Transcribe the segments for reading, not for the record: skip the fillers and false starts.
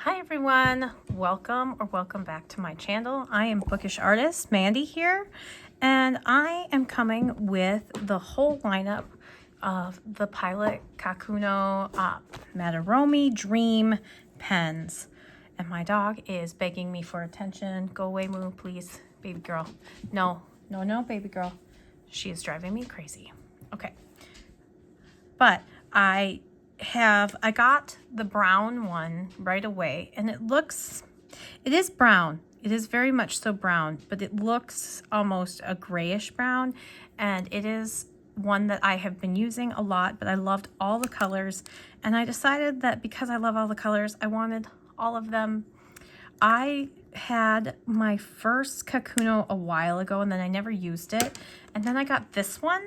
Hi everyone, welcome back to my channel. I am Bookish Artist Mandy here, and I am coming with the whole lineup of the PILOT Kakuno Madoromi Dream pens. And my dog is begging me for attention. Go away, Moo, please, baby girl. No, baby girl. She is driving me crazy. Okay, but I got the brown one right away, and it is brown. It is very much so brown, but it looks almost a grayish brown, and it is one that I have been using a lot, but I loved all the colors, and I decided that because I love all the colors, I wanted all of them. I had my first Kakuno a while ago, and then I never used it, and then I got this one,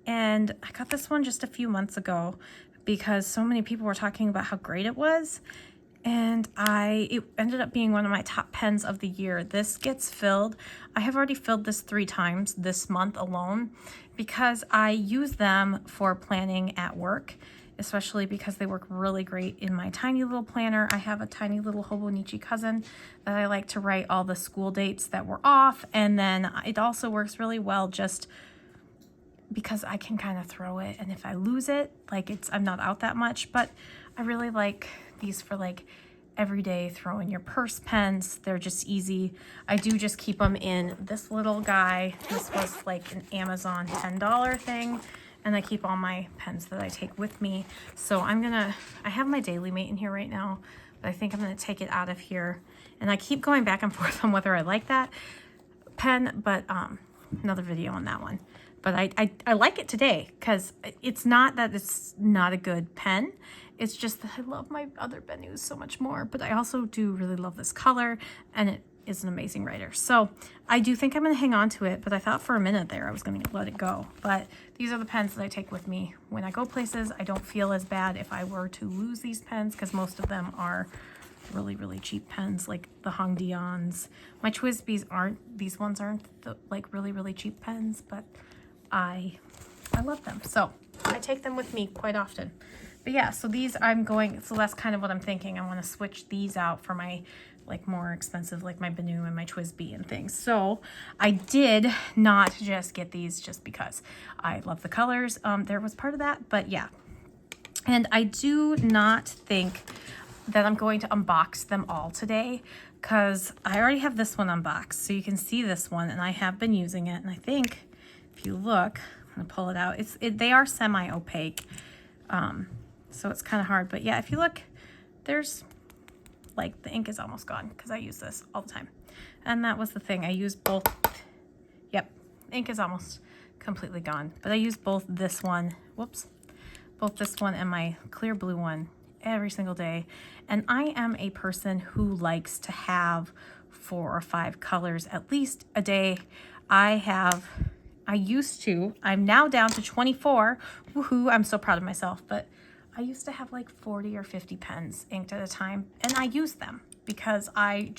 and I got this one just a few months ago because so many people were talking about how great it was, and it ended up being one of my top pens of the year. This gets filled. I have already filled this 3 times this month alone because I use them for planning at work, especially because they work really great in my tiny little planner. I have a tiny little Hobonichi cousin that I like to write all the school dates that were off, and then it also works really well just because I can kind of throw it, and if I lose it, I'm not out that much. But I really like these for everyday throw in your purse pens. They're just easy. I do just keep them in this little guy. This was an Amazon $10 thing, and I keep all my pens that I take with me. So I have my Daily Mate in here right now, but I think I'm gonna take it out of here. And I keep going back and forth on whether I like that pen, but another video on that one. But I like it today because it's not that it's not a good pen. It's just that I love my other Benus so much more. But I also do really love this color, and it is an amazing writer. So I do think I'm going to hang on to it, but I thought for a minute there I was going to let it go. But these are the pens that I take with me when I go places. I don't feel as bad if I were to lose these pens because most of them are really cheap pens, like the Hongdians. My Twisbees aren't. These ones aren't the really cheap pens, but I love them, so I take them with me quite often. But yeah, so these so that's kind of what I'm thinking. I want to switch these out for my more expensive, my Benu and my Twisbee and things. So I did not just get these just because I love the colors. There was part of that, but yeah. And I do not think that I'm going to unbox them all today because I already have this one unboxed, so you can see this one, and I have been using it, and I think if you look, I'm gonna pull it out. They are semi-opaque, so it's kind of hard. But yeah, if you look, there's the ink is almost gone because I use this all the time, and that was the thing. I use both. Yep, ink is almost completely gone. But I use both this one. Both this one and my clear blue one every single day. And I am a person who likes to have 4 or 5 colors at least a day. I'm now down to 24. Woohoo, I'm so proud of myself. But I used to have 40 or 50 pens inked at a time, and I use them because I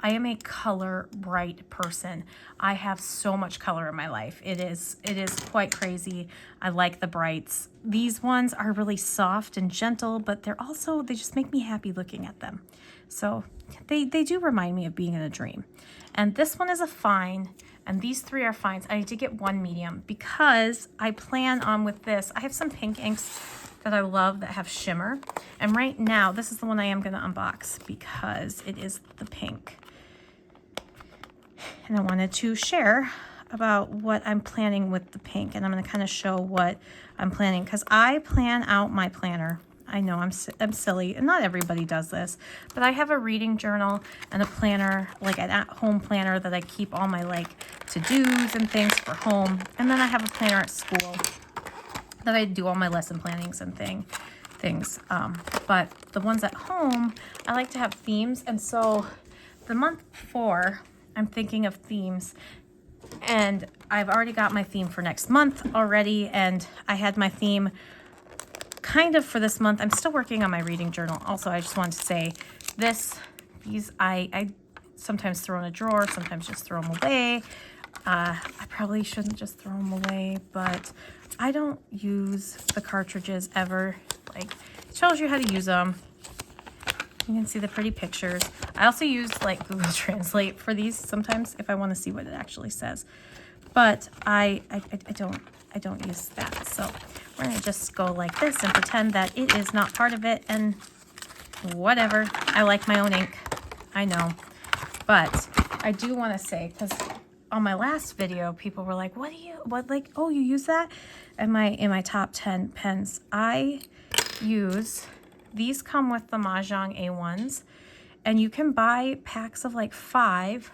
am a color bright person. I have so much color in my life. It is quite crazy. I like the brights. These ones are really soft and gentle, but they just make me happy looking at them. So they do remind me of being in a dream. And this one is a fine, and these 3 are fines. I need to get 1 medium because I plan on with this. I have some pink inks that I love that have shimmer. And right now, this is the one I am gonna unbox because it is the pink. And I wanted to share about what I'm planning with the pink, and I'm gonna kind of show what I'm planning because I plan out my planner. I know I'm silly, and not everybody does this, but I have a reading journal and a planner, an at-home planner that I keep all my to-dos and things for home, and then I have a planner at school that I do all my lesson plannings and things. But the ones at home, I like to have themes, and so the month before, I'm thinking of themes, and I've already got my theme for next month already, and I had my theme kind of for this month. I'm still working on my reading journal. Also, I just wanted to say these I sometimes throw in a drawer, sometimes just throw them away. I probably shouldn't just throw them away, but I don't use the cartridges ever. It tells you how to use them. You can see the pretty pictures. I also use like Google Translate for these sometimes if I want to see what it actually says. But I don't use that. So we're gonna just go like this and pretend that it is not part of it, and whatever. I like my own ink. I know. But I do want to say, because on my last video, people were like, oh, you use that? In my top 10 pens, I use, these come with the Mahjong A1s, and you can buy packs of like 5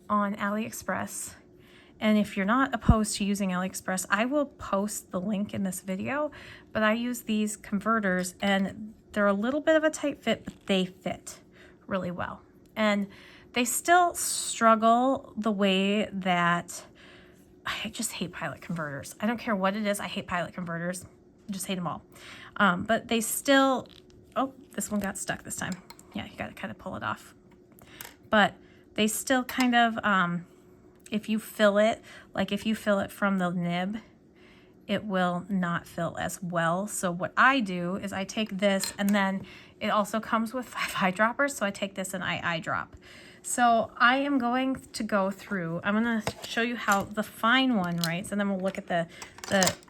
on AliExpress. And if you're not opposed to using AliExpress, I will post the link in this video, but I use these converters, and they're a little bit of a tight fit, but they fit really well. And they still struggle the way that, I just hate Pilot converters. I don't care what it is, I hate Pilot converters. I just hate them all. But they still, oh, this one got stuck this time. Yeah, you gotta kind of pull it off. But they still kind of, if you fill it, like if you fill it from the nib, it will not fill as well. So what I do is I take this, and then it also comes with 5 eyedroppers. So I take this and I eyedrop. So I am going to go through, I'm going to show you how the fine one writes, and then we'll look at the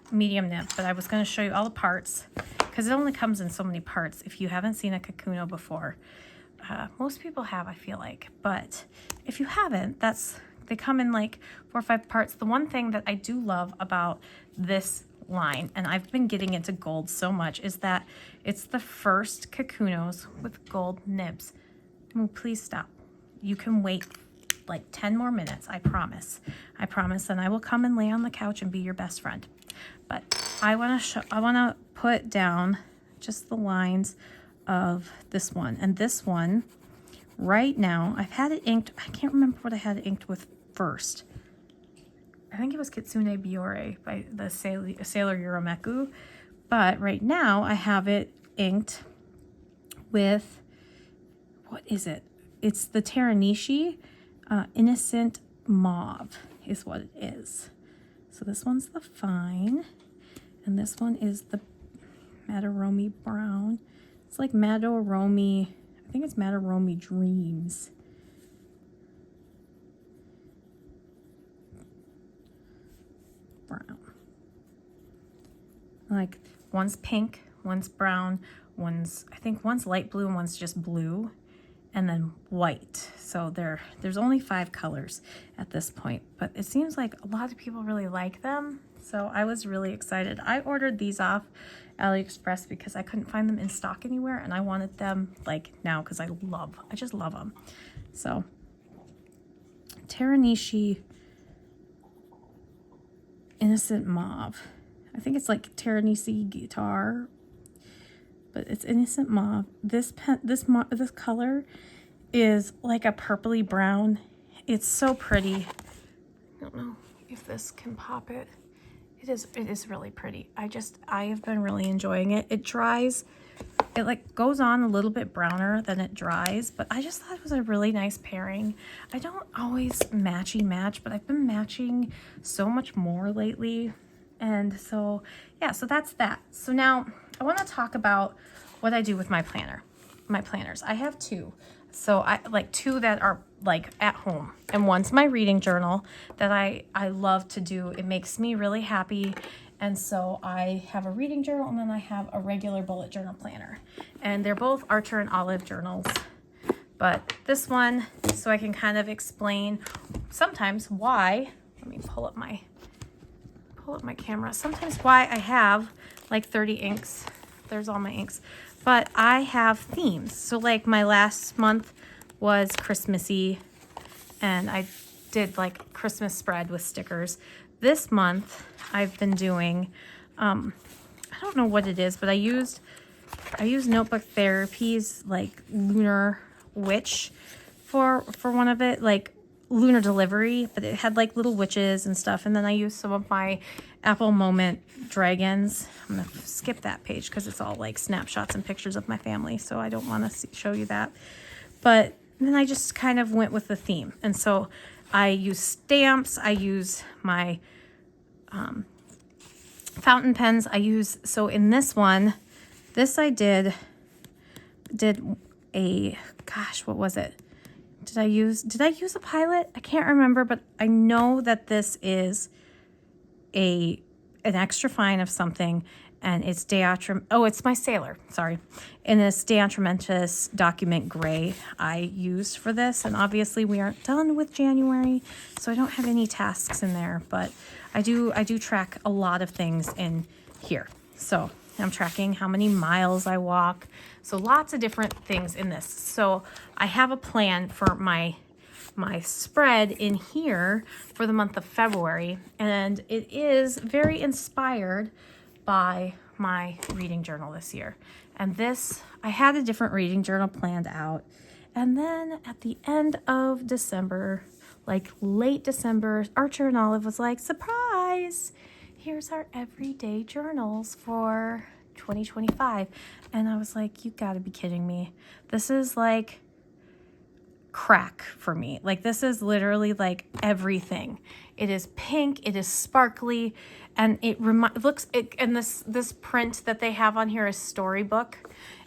medium nib. But I was going to show you all the parts, because it only comes in so many parts. If you haven't seen a Kakuno before, most people have, I feel like. But if you haven't, they come in like 4 or 5 parts. The one thing that I do love about this line, and I've been getting into gold so much, is that it's the first Kakunos with gold nibs. Oh, please stop. You can wait like 10 more minutes, I promise. I promise, and I will come and lay on the couch and be your best friend. But I want to put down just the lines of this one. And this one, right now, I've had it inked. I can't remember what I had it inked with first. I think it was Kitsune Biore by the Sailor Yoromeku. But right now, I have it inked with, what is it? It's the Teranishi Innocent Mauve is what it is. So this one's the fine, and this one is the Madoromi Brown. It's like Madoromi, I think it's Madoromi Dreams. Brown. Like one's pink, one's brown, I think one's light blue and one's just blue. And then white. So there's only 5 colors at this point, but it seems like a lot of people really like them. So I was really excited. I ordered these off AliExpress because I couldn't find them in stock anywhere, and I wanted them like now because I just love them. So Teranishi Innocent Mauve. I think it's like Teranishi Guitar, but it's Innocent Mauve. This color is like a purpley brown. It's so pretty. I don't know if this can pop it. It is really pretty. I have been really enjoying it. It dries, it like goes on a little bit browner than it dries, but I just thought it was a really nice pairing. I don't always match, but I've been matching so much more lately. And so, yeah, so that's that. So now I want to talk about what I do with my planners. I have 2. So I like 2 that are like at home, and one's my reading journal that I love to do. It makes me really happy. And so I have a reading journal, and then I have a regular bullet journal planner, and they're both Archer and Olive journals. But this one, so I can kind of explain sometimes why, let me pull up my camera, sometimes why I have like 30 inks. There's all my inks. But I have themes. So like my last month was Christmassy, and I did like Christmas spread with stickers. This month I've been doing, I don't know what it is, but I used Notebook Therapy's like Lunar Witch for one of it, like Lunar Delivery, but it had like little witches and stuff. And then I used some of my Apple Moment dragons. I'm gonna skip that page because it's all like snapshots and pictures of my family, so I don't want to show you that. But then I just kind of went with the theme, and so I use stamps. I use my fountain pens. So in this one, I did gosh, what was it? Did I use a Pilot? I can't remember, but I know that this is an extra fine of something, and it's it's my Sailor, sorry. And this Diatramentus document gray I used for this, and obviously we aren't done with January, so I don't have any tasks in there, but I do track a lot of things in here. So I'm tracking how many miles I walk. So lots of different things in this. So I have a plan for my spread in here for the month of February, and it is very inspired by my reading journal this year. And this, I had a different reading journal planned out, and then at the end of December, like late December, Archer and Olive was like, surprise, here's our everyday journals for 2025. And I was like, you gotta be kidding me. This is like crack for me. Like, this is literally like everything. It is pink, it is sparkly, and and this print that they have on here is Storybook.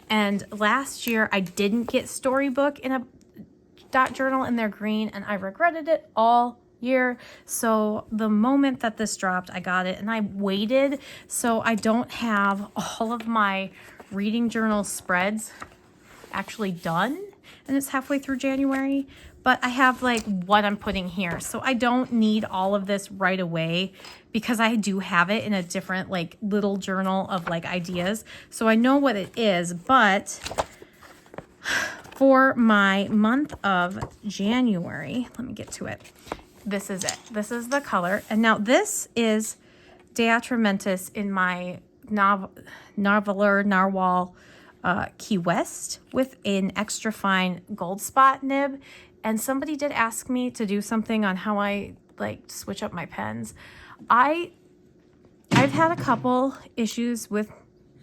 And last year I didn't get Storybook in a dot journal in their green, and I regretted it all year. So the moment that this dropped, I got it, and I waited, so I don't have all of my reading journal spreads actually done, and it's halfway through January, but I have like what I'm putting here. So I don't need all of this right away because I do have it in a different like little journal of like ideas. So I know what it is, but for my month of January, let me get to it. This is it. This is the color. And now this is Diatramentus in my Narwhal Key West with an extra fine gold spot nib. And somebody did ask me to do something on how I like switch up my pens. I've had a couple issues with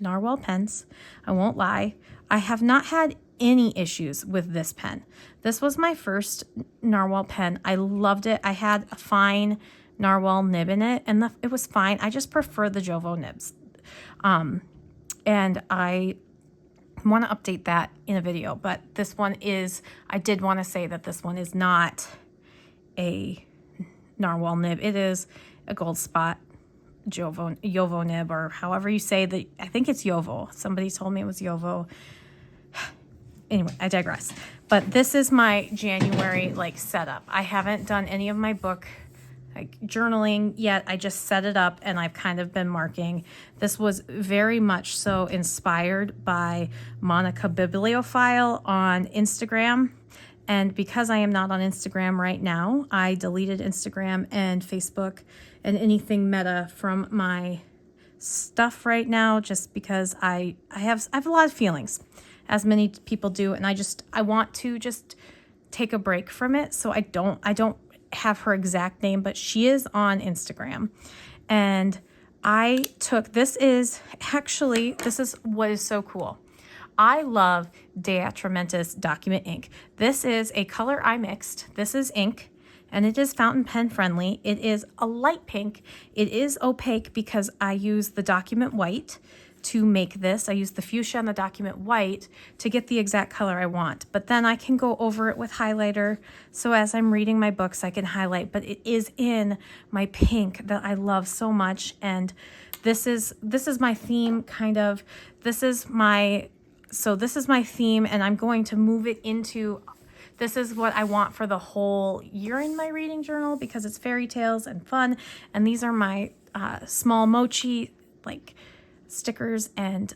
Narwhal pens. I won't lie. I have not had any issues with this pen. This was my first Narwhal pen. I loved it. I had a fine Narwhal nib in it, and it was fine. I just prefer the Jovo nibs. And I want to update that in a video, but this one is, I did want to say that this one is not a Narwhal nib. It is a gold spot Jovo nib, or however you say that. I think it's Jovo. Somebody told me it was Jovo. Anyway, I digress. But this is my January like setup. I haven't done any of my book like journaling yet. I just set it up and I've kind of been marking. This was very much so inspired by Monica Bibliophile on Instagram. And because I am not on Instagram right now, I deleted Instagram and Facebook and anything Meta from my stuff right now, just because I have a lot of feelings, as many people do, and I want to just take a break from it. So I don't have her exact name, but she is on Instagram. And this is what is so cool. I love Diatramentus document ink. This is a color I mixed. This is ink, and it is fountain pen friendly. It is a light pink. It is opaque because I use the document white to make this. I use the fuchsia and the document white to get the exact color I want. But then I can go over it with highlighter. So as I'm reading my books, I can highlight, but it is in my pink that I love so much. And this is my theme, kind of. This is my theme, and I'm going to move it into, this is what I want for the whole year in my reading journal, because it's fairy tales and fun. And these are my small mochi, like, stickers and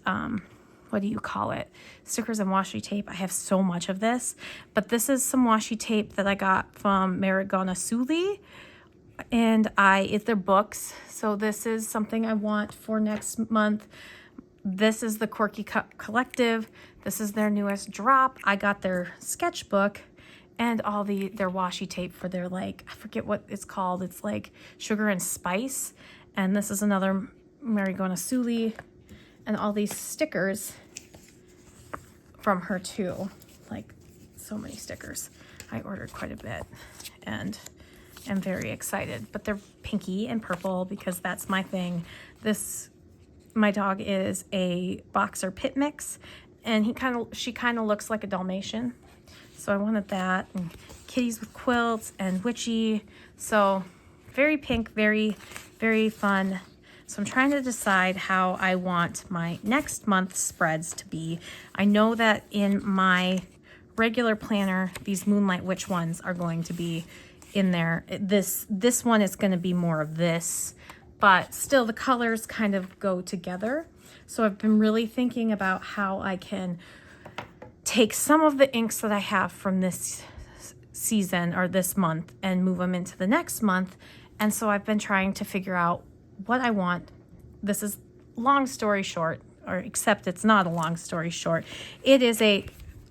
what do you call it? Stickers and washi tape. I have so much of this, but this is some washi tape that I got from Marigona Suli, and it's their books. So this is something I want for next month. This is the Quirky Collective. This is their newest drop. I got their sketchbook and all their washi tape for their, like, I forget what it's called. It's like sugar and spice. And this is another Marigona Suli, and all these stickers from her too. Like, so many stickers. I ordered quite a bit and am very excited, but they're pinky and purple because that's my thing. My dog is a boxer pit mix, and she kind of looks like a Dalmatian. So I wanted that, and kitties with quilts and witchy. So very pink, very, very fun. So I'm trying to decide how I want my next month's spreads to be. I know that in my regular planner, these Moonlight Witch ones are going to be in there. This one is going to be more of this, but still the colors kind of go together. So I've been really thinking about how I can take some of the inks that I have from this season or this month and move them into the next month. And so I've been trying to figure out what I want. This is long story short, or except it's not a long story short. It is a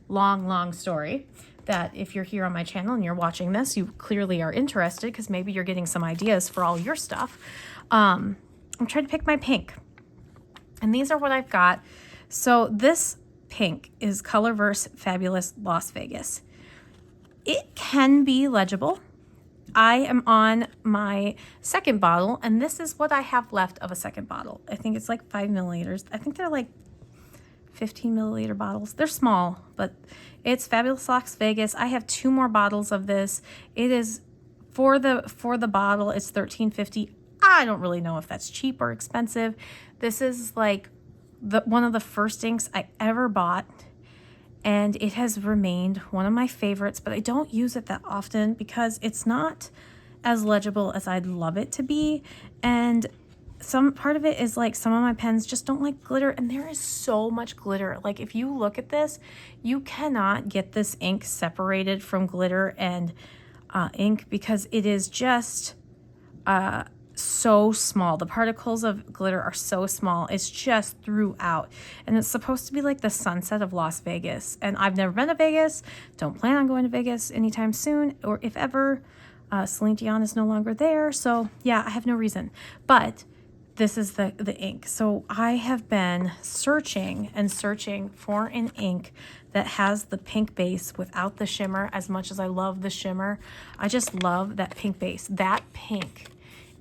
long story that if you're here on my channel and you're watching this, you clearly are interested because maybe you're getting some ideas for all your stuff. I'm trying to pick my pink. And these are what I've got. So this pink is Colorverse Fabulous Las Vegas. It can be legible. I am on my second bottle, and this is what I have left of a second bottle. I think it's like 5 milliliters. I think they're like 15 milliliter bottles. They're small, but it's Fabulous Las Vegas. I have 2 more bottles of this. It is for the bottle, it's $13.50. I don't really know if that's cheap or expensive. This is like one of the first inks I ever bought, and it has remained one of my favorites, but I don't use it that often because it's not as legible as I'd love it to be. And some part of it is like some of my pens just don't like glitter, and there is so much glitter. Like if you look at this, you cannot get this ink separated from glitter and ink because it is just so small. The particles of glitter are so small. It's just throughout, and it's supposed to be like the sunset of Las Vegas, and I've never been to Vegas, don't plan on going to Vegas anytime soon, or if ever. Celine Dion is no longer there, so yeah, I have no reason, but this is the ink. So I have been searching and searching for an ink that has the pink base without the shimmer. As much as I love the shimmer, I just love that pink base. That pink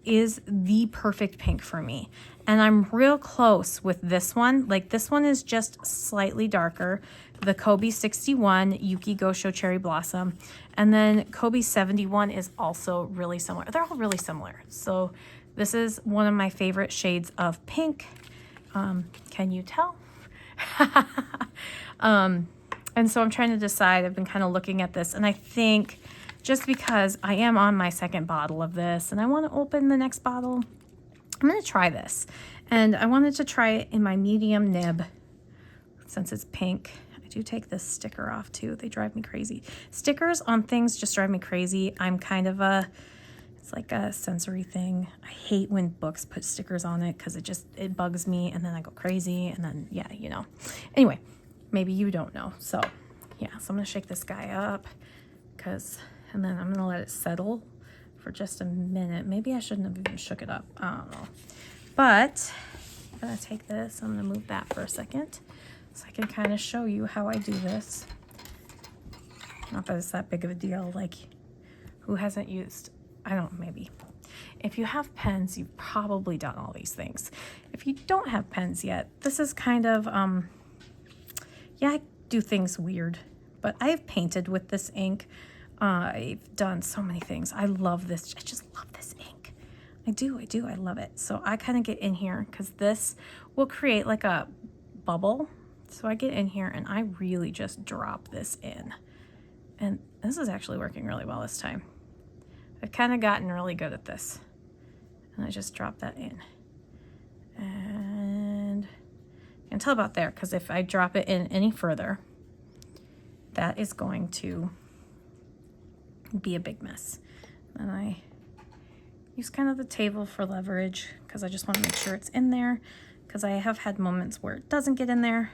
is the perfect pink for me. And I'm real close with this one. Like this one is just slightly darker. The Kobe 61 Yuki Gosho Cherry Blossom. And then Kobe 71 is also really similar. They're all really similar. So this is one of my favorite shades of pink. Can you tell? And so I'm trying to decide. I've been kind of looking at this, and I think just because I am on my second bottle of this and I want to open the next bottle, I'm going to try this. And I wanted to try it in my medium nib since it's pink. I do take this sticker off too. They drive me crazy. Stickers on things just drive me crazy. I'm kind of it's like a sensory thing. I hate when books put stickers on it because it bugs me, and then I go crazy, and then, yeah, you know. Anyway, maybe you don't know. So, yeah, so I'm going to shake this guy up and then I'm going to let it settle for just a minute. Maybe I shouldn't have even shook it up. I don't know. But I'm going to take this. I'm going to move that for a second so I can kind of show you how I do this. Not that it's that big of a deal. Like, who hasn't used... I don't, maybe. If you have pens, you've probably done all these things. If you don't have pens yet, this is kind of, yeah, I do things weird, but I've painted with this ink. I've done so many things. I love this. I just love this ink. I do. I love it. So I kind of get in here because this will create like a bubble. So I get in here and I really just drop this in. And this is actually working really well this time. I've kind of gotten really good at this. And I just drop that in. And you can tell about there, because if I drop it in any further, that is going to be a big mess. And I use kind of the table for leverage, because I just want to make sure it's in there, because I have had moments where it doesn't get in there.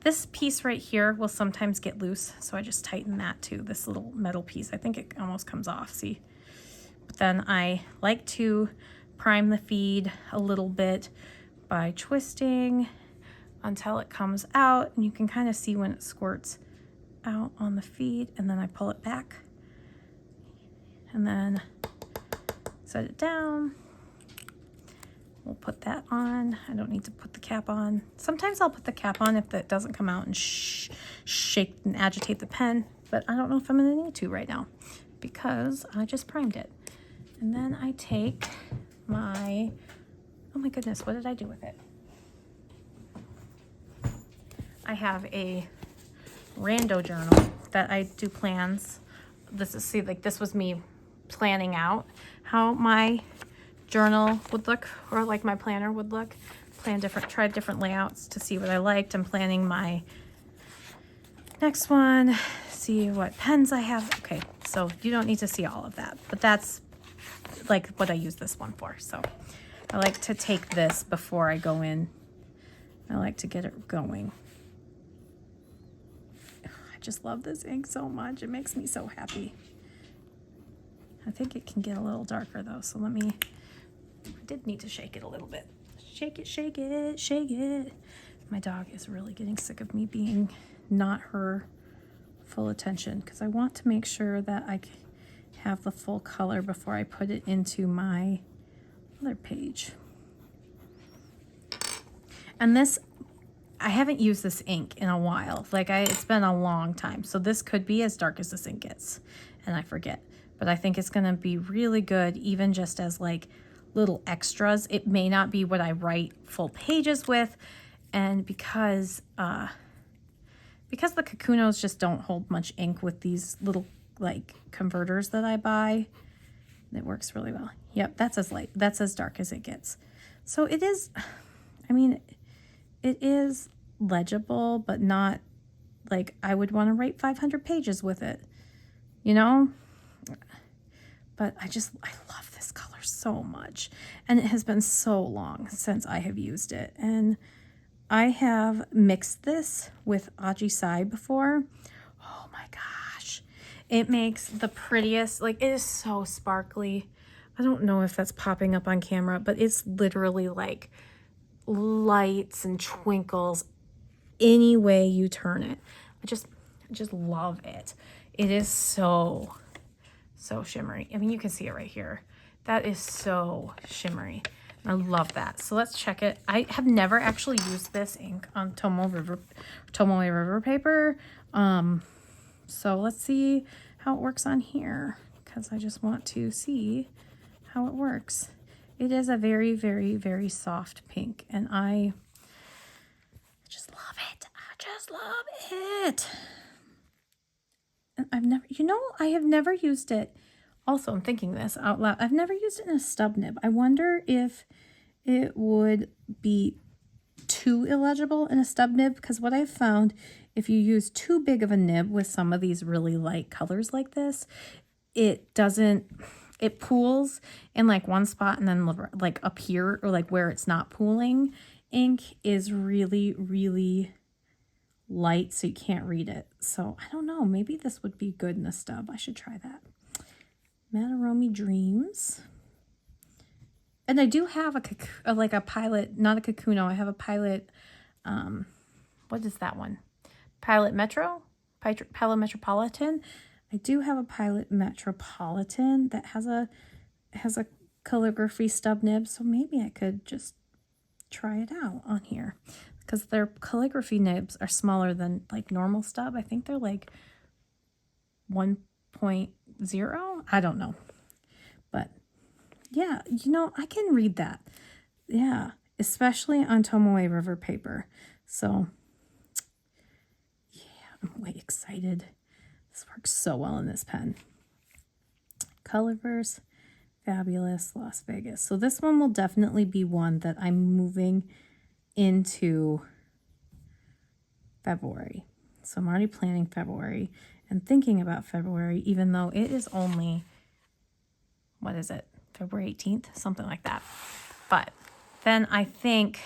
This piece right here will sometimes get loose, so I just tighten that too, this little metal piece. I think it almost comes off, see? But then I like to prime the feed a little bit by twisting until it comes out, and you can kind of see when it squirts out on the feed, and then I pull it back and then set it down, we'll put that on. I don't need to put the cap on. Sometimes I'll put the cap on if it doesn't come out and shake and agitate the pen, but I don't know if I'm gonna need to right now because I just primed it. And then I take my, oh my goodness, what did I do with it? I have a rando journal that I do plans. This is, see, like this was me planning out how my journal would look, or like my planner would look. Tried different layouts to see what I liked. I'm planning my next one, see what pens I have. Okay, so you don't need to see all of that, but that's like what I use this one for. So I like to take this before I go in. I like to get it going. I just love this ink so much. It makes me so happy. I think it can get a little darker though, so let me, I did need to shake it a little bit. Shake it, shake it, shake it. My dog is really getting sick of me being not her full attention because I want to make sure that I have the full color before I put it into my other page. And this, I haven't used this ink in a while. Like it's been a long time. So this could be as dark as this ink gets and I forget. But I think it's gonna be really good even just as like little extras. It may not be what I write full pages with, and because the Kakunos just don't hold much ink with these little like converters that I buy, it works really well. Yep, that's as dark as it gets. So it is, I mean, it is legible, but not like I would want to write 500 pages with it, you know? But I love this color so much. And it has been so long since I have used it. And I have mixed this with Ajisai before. Oh my gosh. It makes the prettiest, like it is so sparkly. I don't know if that's popping up on camera, but it's literally like lights and twinkles any way you turn it. I just love it. It is so shimmery. I mean, you can see it right here. That is so shimmery. I love that. So let's check it. I have never actually used this ink on Tomoe River paper. So let's see how it works on here because I just want to see how it works. It is a very, very, very soft pink and I just love it. I just love it. And I have never used it. Also, I'm thinking this out loud. I've never used it in a stub nib. I wonder if it would be too illegible in a stub nib, because what I've found, if you use too big of a nib with some of these really light colors like this, it pools in like one spot, and then like up here, or like where it's not pooling, ink is really, really light, so you can't read it. So I don't know, maybe this would be good in a stub. I should try that. Madoromi Dreams. And I do have like a Pilot, not a Kakuno. I have a Pilot, what is that one? Pilot Metropolitan. I do have a Pilot Metropolitan that has a calligraphy stub nib, so maybe I could just try it out on here because their calligraphy nibs are smaller than like normal stub. I think they're like 1.0. I don't know, but yeah, I can read that. Yeah, especially on Tomoe River paper. So yeah, I'm way excited. This works so well in this pen. Colorverse, Fabulous, Las Vegas. So this one will definitely be one that I'm moving into February. So I'm already planning February and thinking about February, even though it is only, what is it? February 18th, something like that. But then I think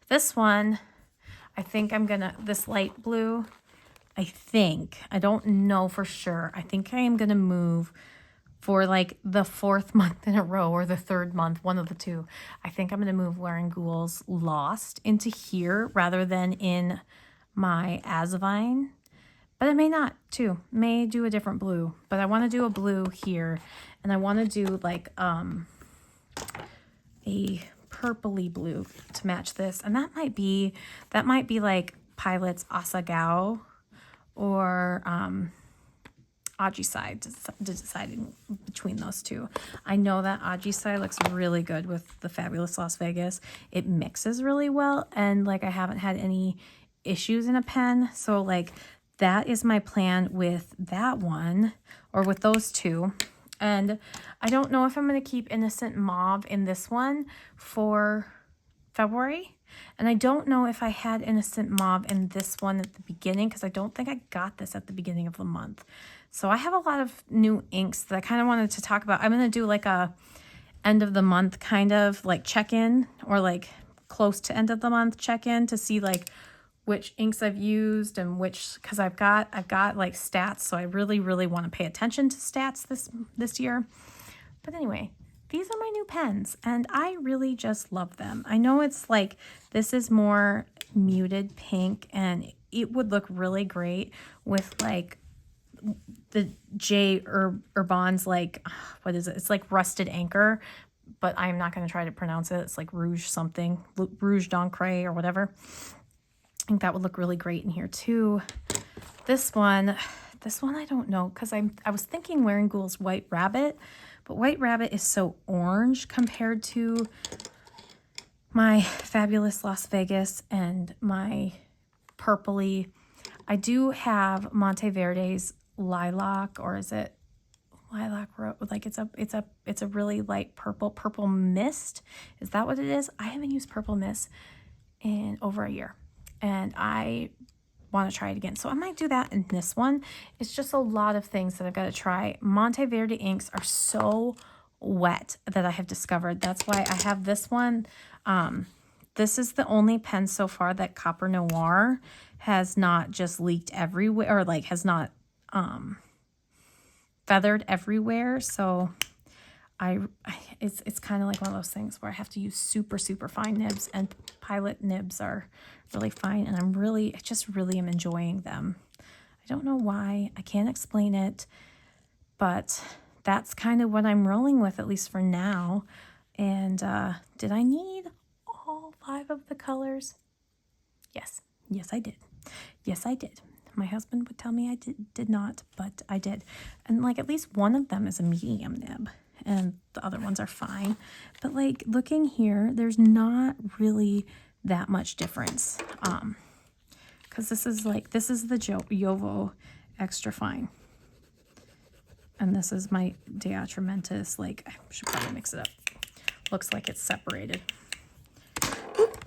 this one, this light blue, I don't know for sure. I think I am going to move for like the 4th month in a row or the 3rd month, one of the two. I think I'm going to move Laringul's Lost into here rather than in my Azavine. But I may not too. May do a different blue. But I want to do a blue here. And I want to do like a purpley blue to match this. And that might be like Pilot's Asagao or Ajisai, deciding between those two. I know that Ajisai looks really good with the Fabulous Las Vegas. It mixes really well, and like I haven't had any issues in a pen. So like that is my plan with that one, or with those two. And I don't know if I'm going to keep Innocent Mauve in this one for February. And I don't know if I had Innocent Mauve in this one at the beginning, because I don't think I got this at the beginning of the month. So I have a lot of new inks that I kind of wanted to talk about. I'm going to do like a end of the month kind of like check-in, or like close to end of the month check-in, to see like which inks I've used and which, because I've got like stats, so I really want to pay attention to stats this year. But anyway, these are my new pens, and I really just love them. I know it's like, this is more muted pink, and it would look really great with like the J Urban's like, what is it? It's like Rusted Anchor, but I'm not going to try to pronounce it. It's like Rouge something, Rouge d'Ancre or whatever. I think that would look really great in here too. This one I don't know, because I was thinking Wearinghoul's White Rabbit, but White Rabbit is so orange compared to my Fabulous Las Vegas and my purpley. I do have Monteverde's Lilac, or is it Lilac? Like it's a really light purple mist. Is that what it is? I haven't used Purple Mist in over a year, and I want to try it again. So I might do that in this one. It's just a lot of things that I've got to try. Monteverde inks are so wet that I have discovered. That's why I have this one. This is the only pen so far that Copper Noir has not just leaked everywhere, or like has not feathered everywhere. So it's kind of like one of those things where I have to use super fine nibs, and Pilot nibs are really fine, and I just really am enjoying them. I don't know why, I can't explain it, but that's kind of what I'm rolling with, at least for now. And did I need all 5 of the colors? Yes I did. Yes, I did. My husband would tell me I did not, but I did. And like at least one of them is a medium nib, and the other ones are fine. But like looking here, there's not really that much difference. Because this is the Jovo Extra Fine. And this is my Deatramentis. Like, I should probably mix it up. Looks like it's separated. Oop.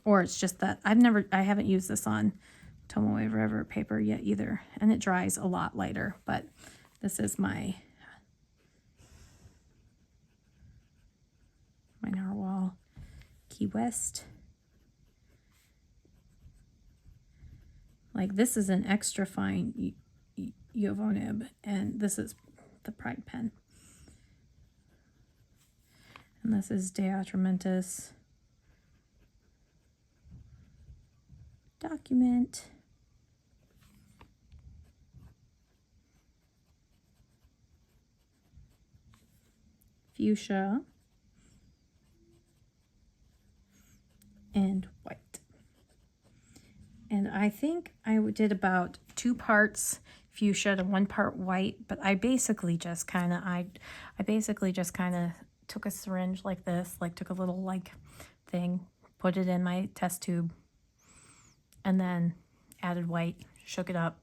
Or it's just that I haven't used this on Tomoe Forever paper yet either. And it dries a lot lighter, but this is my Narwhal Key West. Like this is an extra fine Jovo nib, and this is the Pride pen. And this is Deatramentis Document. Fuchsia. And white. And I think I did about 2 parts fuchsia to 1 part white, but I basically just kind of took a syringe like this, like took a little like thing, put it in my test tube, and then added white, shook it up,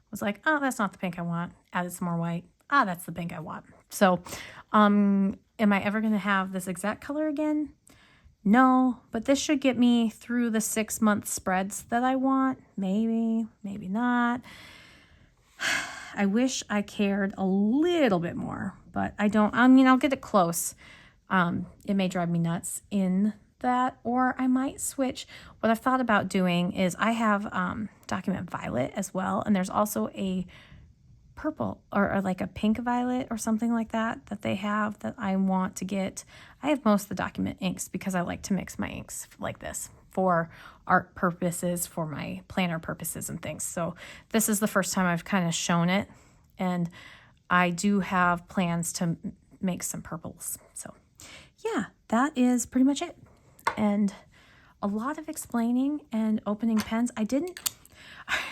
was like, oh, that's not the pink I want, added some more white, that's the pink I want. So am I ever going to have this exact color again? No, but this should get me through the 6-month spreads that I want. Maybe not. I wish I cared a little bit more, but I don't. I mean, I'll get it close. It may drive me nuts in that, or I might switch. What I've thought about doing is I have Document Violet as well, and there's also a purple or like a pink violet or something like that they have that I want to get. I have most of the Document inks because I like to mix my inks like this for art purposes, for my planner purposes and things. So this is the first time I've kind of shown it, and I do have plans to make some purples. So yeah, that is pretty much it. And a lot of explaining and opening pens. I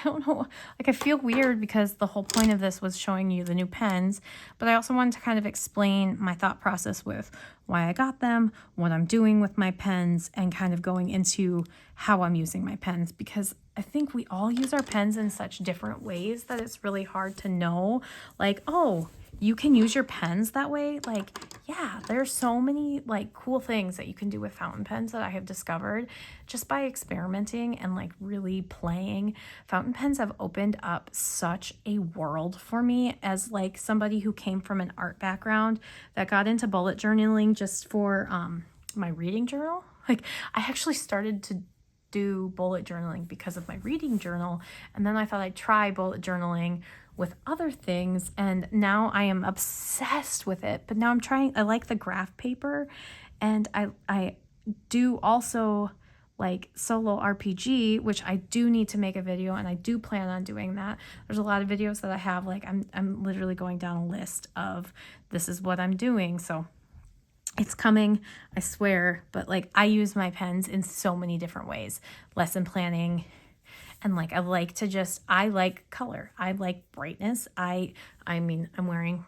don't know, like I feel weird because the whole point of this was showing you the new pens, but I also wanted to kind of explain my thought process with why I got them, what I'm doing with my pens, and kind of going into how I'm using my pens, because I think we all use our pens in such different ways that it's really hard to know, like, oh, you can use your pens that way. Like, yeah, there's so many like cool things that you can do with fountain pens that I have discovered just by experimenting and like really playing. Fountain pens have opened up such a world for me as like somebody who came from an art background that got into bullet journaling just for my reading journal. Like, I actually started to do bullet journaling because of my reading journal, and then I thought I'd try bullet journaling with other things, and now I am obsessed with it. But now I like the graph paper, and I do also like solo RPG, which I do need to make a video, and I do plan on doing that. There's a lot of videos that I have, like I'm literally going down a list of this is what I'm doing, so it's coming, I swear. But like, I use my pens in so many different ways. Lesson planning, and like, I like color. I like brightness. I mean, I'm wearing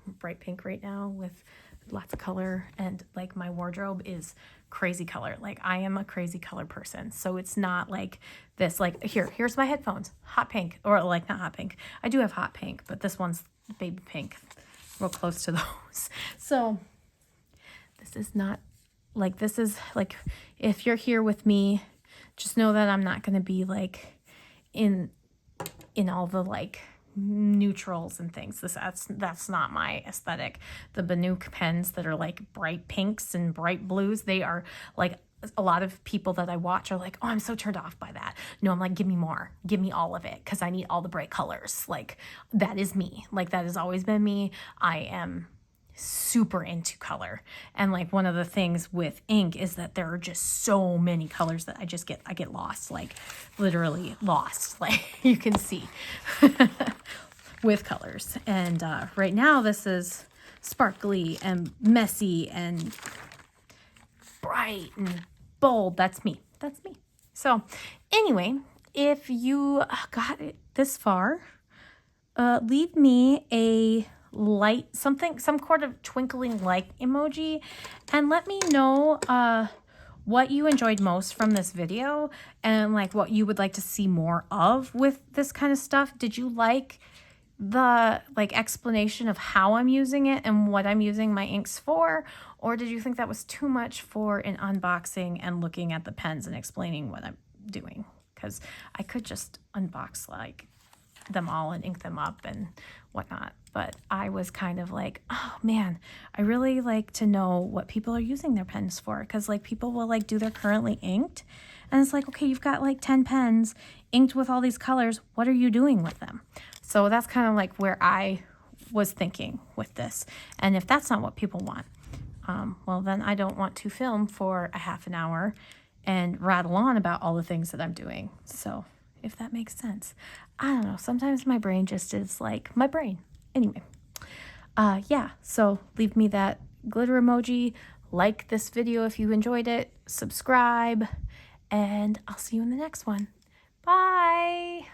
bright pink right now with lots of color, and like my wardrobe is crazy color. Like, I am a crazy color person. So it's not like this, like here's my headphones, hot pink, or like not hot pink. I do have hot pink, but this one's baby pink, real close to those. So this is not like, this is like, if you're here with me, just know that I'm not going to be like in all the like neutrals and things. That's not my aesthetic. The Banuk pens that are like bright pinks and bright blues, they are like, a lot of people that I watch are like, oh, I'm so turned off by that. No, I'm like, give me more, give me all of it, because I need all the bright colors. Like, that is me. Like, that has always been me. I am super into color, and like, one of the things with ink is that there are just so many colors that I get lost, like literally lost, like you can see with colors. And right now this is sparkly and messy and bright and bold. That's me. So anyway, if you got it this far, leave me a light, some sort of twinkling light emoji, and let me know what you enjoyed most from this video, and like what you would like to see more of with this kind of stuff. Did you like the like explanation of how I'm using it and what I'm using my inks for, or did you think that was too much for an unboxing and looking at the pens and explaining what I'm doing? Because I could just unbox like them all and ink them up and whatnot, but I was kind of like, oh man, I really like to know what people are using their pens for, because like, people will like do their currently inked, and it's like, okay, you've got like 10 pens inked with all these colors, what are you doing with them? So that's kind of like where I was thinking with this. And if that's not what people want, well, then I don't want to film for a half an hour and rattle on about all the things that I'm doing. So if that makes sense. I don't know. Sometimes my brain just is like my brain. Anyway, yeah. So leave me that glitter emoji. Like this video if you enjoyed it. Subscribe. And I'll see you in the next one. Bye.